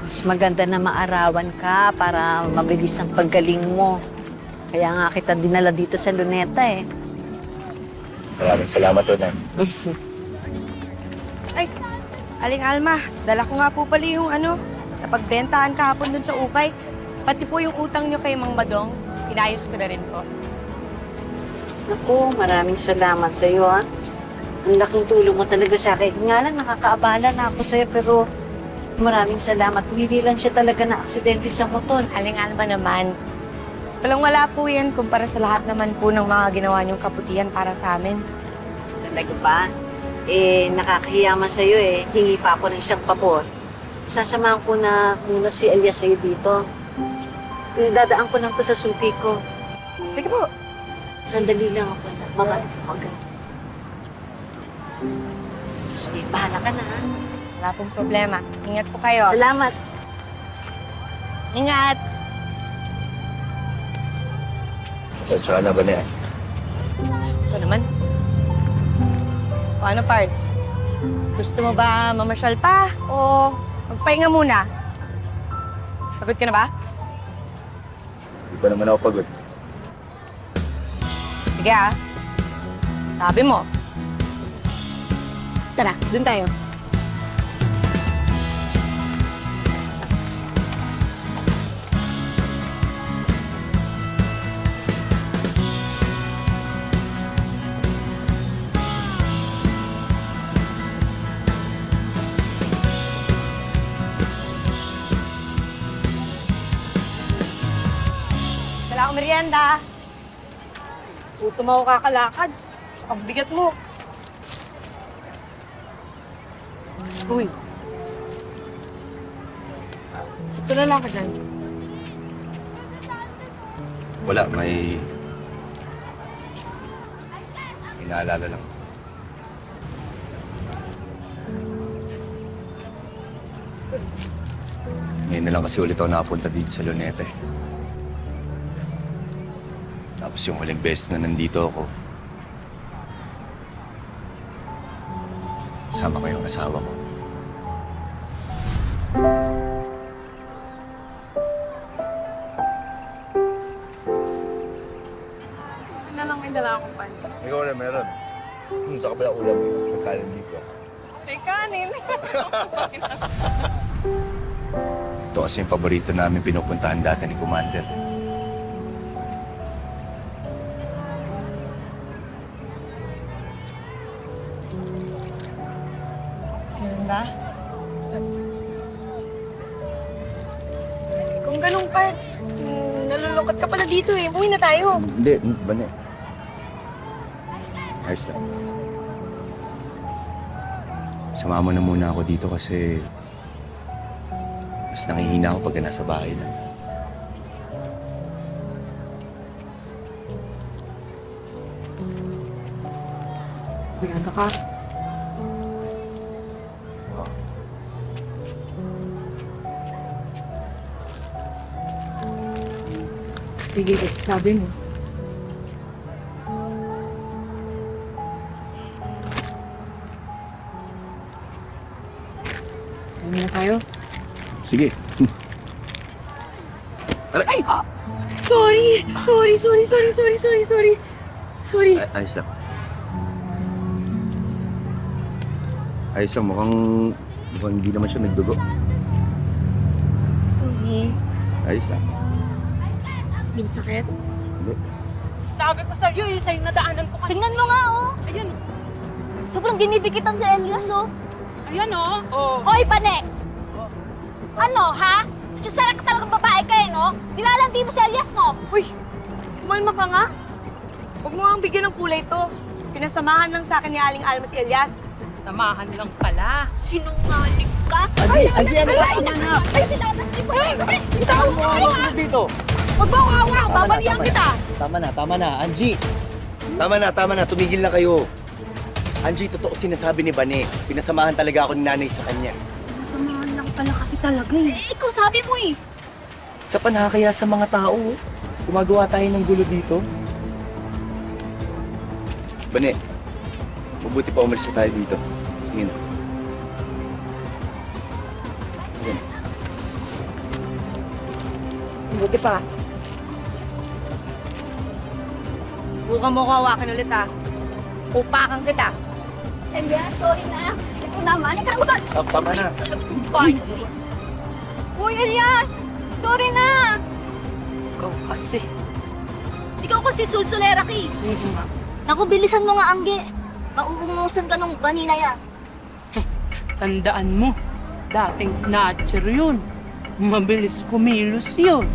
Mas maganda na maarawan ka para mabilis ang paggaling mo. Kaya nga kita dinala dito sa Luneta eh. Maraming salamat ulit. Ay, Aling Alma, dala ko nga po pala yung napagbentahan kahapon dun sa ukay. Pati po yung utang nyo kay Mang Badong, inayos ko na rin po. Naku, maraming salamat sa iyo ha. Ang laking tulong mo talaga sa akin. Nga lang, nakakaabala na ako sa'yo pero maraming salamat. Hindi lang siya talaga na aksidente sa motor. Aling Alma naman, walang-wala po yan kumpara sa lahat naman po ng mga ginawa niyong kabutihan para sa amin. Talaga ba? Nakakahiyaman sa'yo eh. Hingi pa ako ng isang pabor. Sasamahan ko na muna si Elias sa'yo dito. Dadaan ko lang to sa suki ko. Sige po. Sandali lang ako na. Mabalik ako agad. Sige, bahala ka na ha. Wala pong problema. Ingat po kayo. Salamat. Ingat! Pasensya ka na, Bane. Ito naman. O ano, Pards? Gusto mo ba mamasyal pa o magpahinga muna? Pagod ka na ba? Hindi pa naman ako pagod. Sige Sabi mo. Tara, dun tayo. Wala akong merienda. Gutom ako kakalakad. Ang bigat mo. Uy. Ito na lang ka dyan. Wala, may naalala lang. Ngayon na lang kasi ulit ako nakapunta dito sa Luneta eh. Tapos yung huling beses na nandito ako, kasama ko yung asawa ko. Ito na lang may dala akong pan. Ikaw na meron. Sa kapila ulam mo, magkalan dito. May kanin. Ito kasi yung paborito namin pinupuntahan dati ni Commander. Ganun ba? Kung ganung Pards, nalulungkot ka pala dito eh. Umuwi na tayo. Hindi, Bane. Ayos lang. Sama mo na muna ako dito kasi mas nangihina ako pagka nasa bahay lang. Sigurado ka? Sige, kasi sabi mo. Ano na tayo? Sige. Ay! Sorry! Sorry! Ayos lang. Ayos lang, mukhang hindi naman siya nagdugo. Sorry. Ayos lang. Hindi ba sakit? Hindi. Sabi ko sa'yo, yung sa'yo nadaanan ko. Tingnan mo nga, oh. Ayun. Sobrang dinidikitan si Elias, oh. Ayan, oh. Oh. Hoy, Pane! Ano, ha? Diyosara ka talagang babae ka, eh, no? Nilalandi mo si Elias, no? Uy! Kumalma ka nga. Huwag mo nga bigyan ng kulay to. Pinasamahan lang sa akin ni Aling Alma si Elias. Samahan lang pala. Sinungaling ka? Angie, ano ba? Tama na! Ay, nilalandi mo! Tama mo ako dito! Huwag mo ako hawa! Babalihan kita! Tama na, Angie! Tama na, tumigil na kayo. Angie, totoo sinasabi ni Bane. Pinasamahan talaga ako ni nanay sa kanya. Masamahan lang pala kasi talaga, eh. Ikaw sabi mo, eh. Sa panakaya sa mga tao, gumagawa tayo ng gulo dito. Bane, mabuti pa umalis na tayo dito. Sige na. Sige na. Buti pa. Subukan mo ko hawakan ulit ha. Upakan kita. Elias, sorry na. Ito naman, nagkaramutan. Tama na. Bye. Uy, Elias! Sorry na! Ikaw kasi. Ikaw kasi sulsulera ki. Naku, bilisan mo nga, Angge. Mauungusan ka nung bani na yan. Tandaan mo, dating snatcher yun. Mabilis kumilos yun.